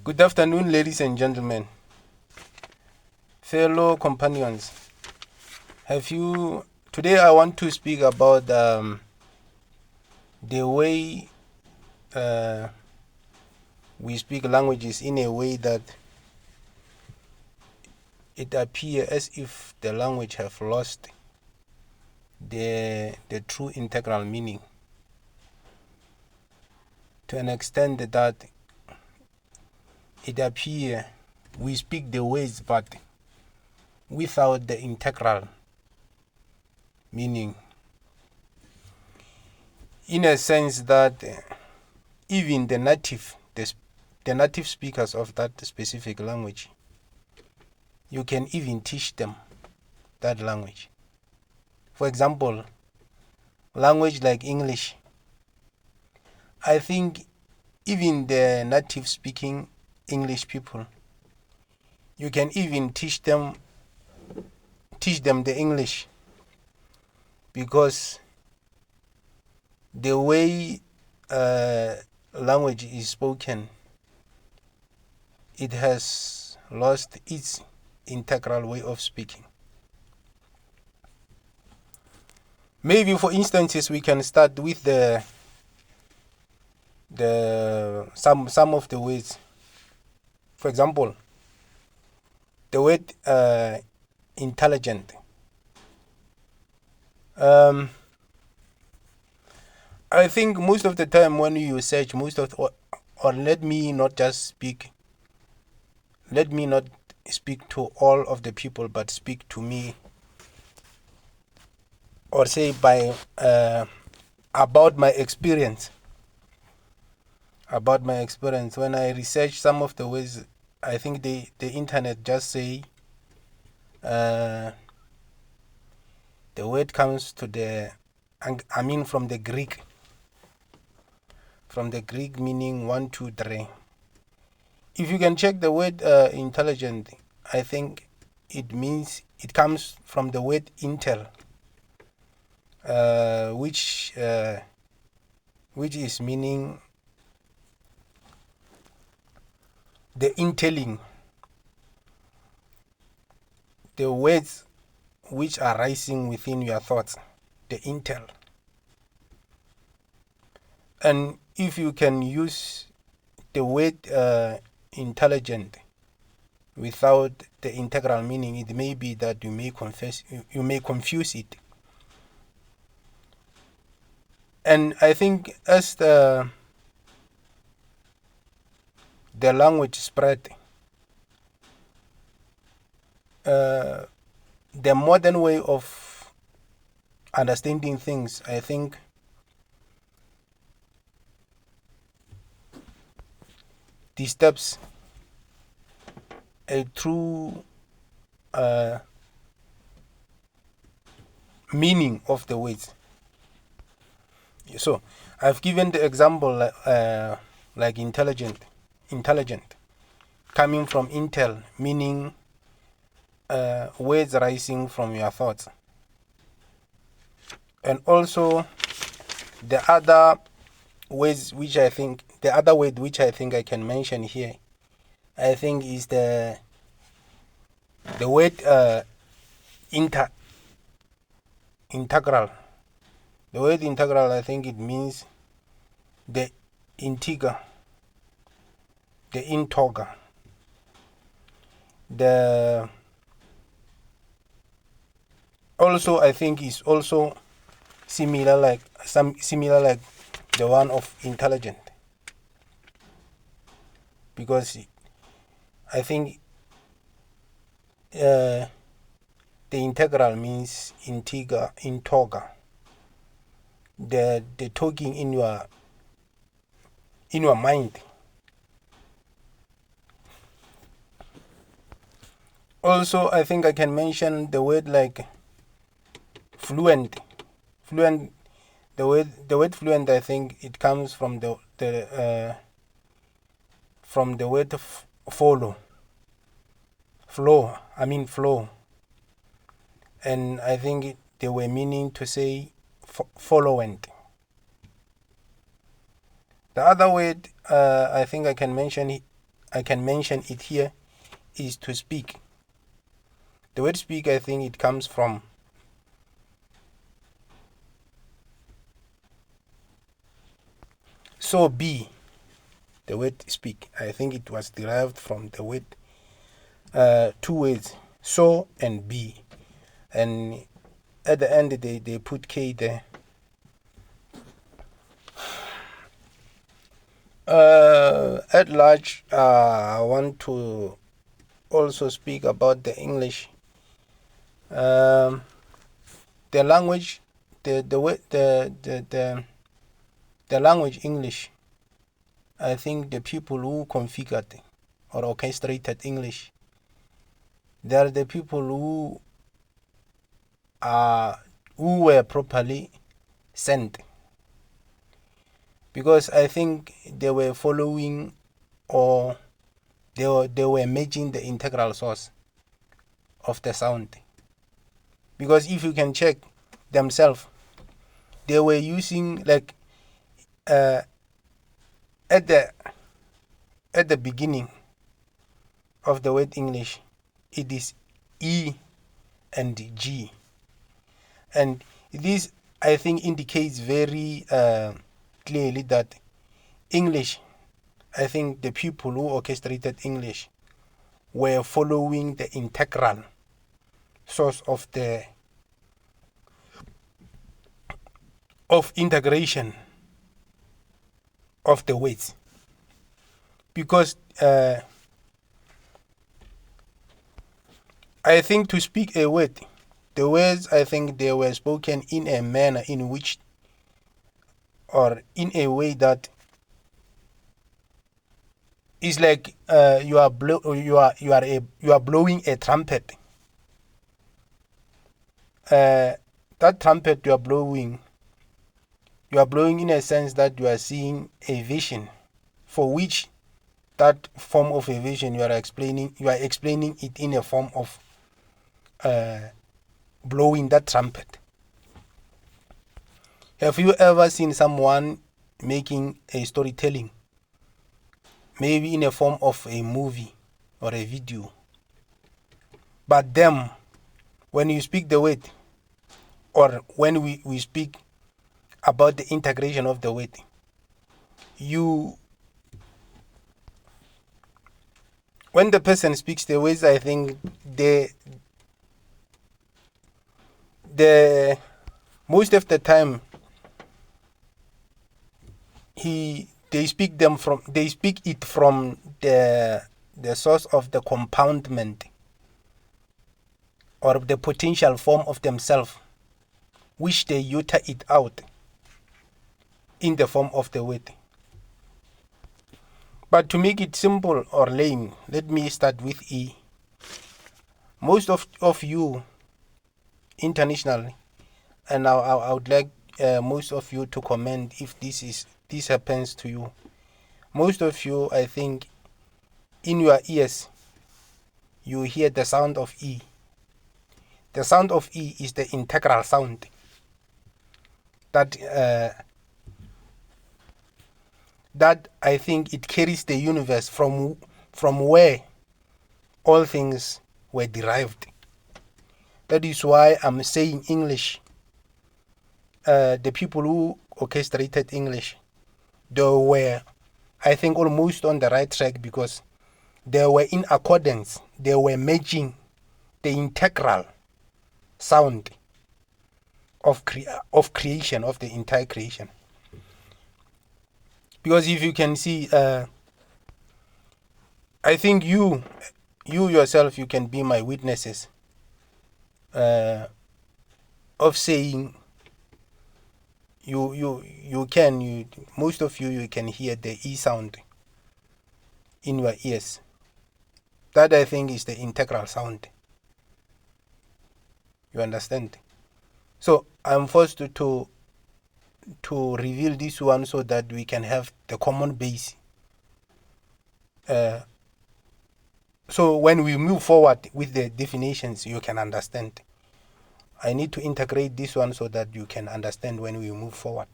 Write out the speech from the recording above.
Good afternoon, ladies and gentlemen, fellow companions. Today I want to speak about the way we speak languages in a way that it appears as if the language have lost the true integral meaning, to an extent that it appears we speak the words but without the integral meaning, in a sense that even the native speakers of that specific language, you can even teach them that language. For example, language like English, I think even the native speaking English people, you can even teach them the English, because the way language is spoken, it has lost its integral way of speaking. Maybe, for instances, we can start with some of the words. For example, the word intelligent. I think most of the time when you search or let me not speak to all of the people, but speak to me, or say by about my experience. When I research some of the ways, I think the internet just say the word comes to from the Greek, meaning 1, 2, 3. If you can check the word intelligent, I think it comes from the word intel, which is meaning the intelling, the words which are rising within your thoughts, the intel. And if you can use the word intelligent without the integral meaning, it may be that you may confuse it. And I think as the language spread, the modern way of understanding things, I think disturbs a true meaning of the words. So I've given the example like intelligent coming from intel, meaning words rising from your thoughts. And also the other word which I think I can mention here, I think is the word integral. The word integral, I think it means the integer, the integer. Also, I think is also similar like the one of intelligent, because I think the integral means integer, the talking in your mind. Also, I think I can mention the word like fluent. The word fluent, I think it comes from the word flow. And I think they were meaning to say followant. The other word I think I can mention I can mention it here is to speak. The word speak, I think it comes from so be. The word speak, I think it was derived from the word, two words, so and be. And at the end they put K there. At large, I want to also speak about the English. The language, the language English. I think the people who configured or orchestrated English, they are the people who were properly sent, because I think they were following, or they were matching the integral source of the sound. Because if you can check themselves, they were using like at the beginning of the word English, it is E and G, and this I think indicates very clearly that English, I think the people who orchestrated English were following the integral source of integration of the words. Because I think to speak a word, the words, I think they were spoken in a manner in which, or in a way that is like you are blowing a trumpet. That trumpet you are blowing in a sense that you are seeing a vision, for which that form of a vision you are explaining it in a form of blowing that trumpet. Have you ever seen someone making a storytelling, maybe in a form of a movie or a video, but then when you speak the word, or when we speak about the integration of the word, when the person speaks the words, I think the most of the time they speak it from the source of the compoundment, or the potential form of themselves, which they utter it out in the form of the word. But to make it simple or lame, let me start with E. Most of you internationally, and I would like most of you to comment if this happens to you. Most of you, I think, in your ears, you hear the sound of E. The sound of E is the integral sound that I think it carries the universe from where all things were derived. That is why I'm saying English. The people who orchestrated English, they were, I think, almost on the right track, because they were in accordance, they were matching the integral sound of creation, of the entire creation. Because if you can see, I think you yourself, you can be my witnesses of saying most of you can hear the E sound in your ears. That, I think, is the integral sound. You understand? So I'm forced to reveal this one so that we can have the common base. So when we move forward with the definitions, you can understand. I need to integrate this one so that you can understand when we move forward.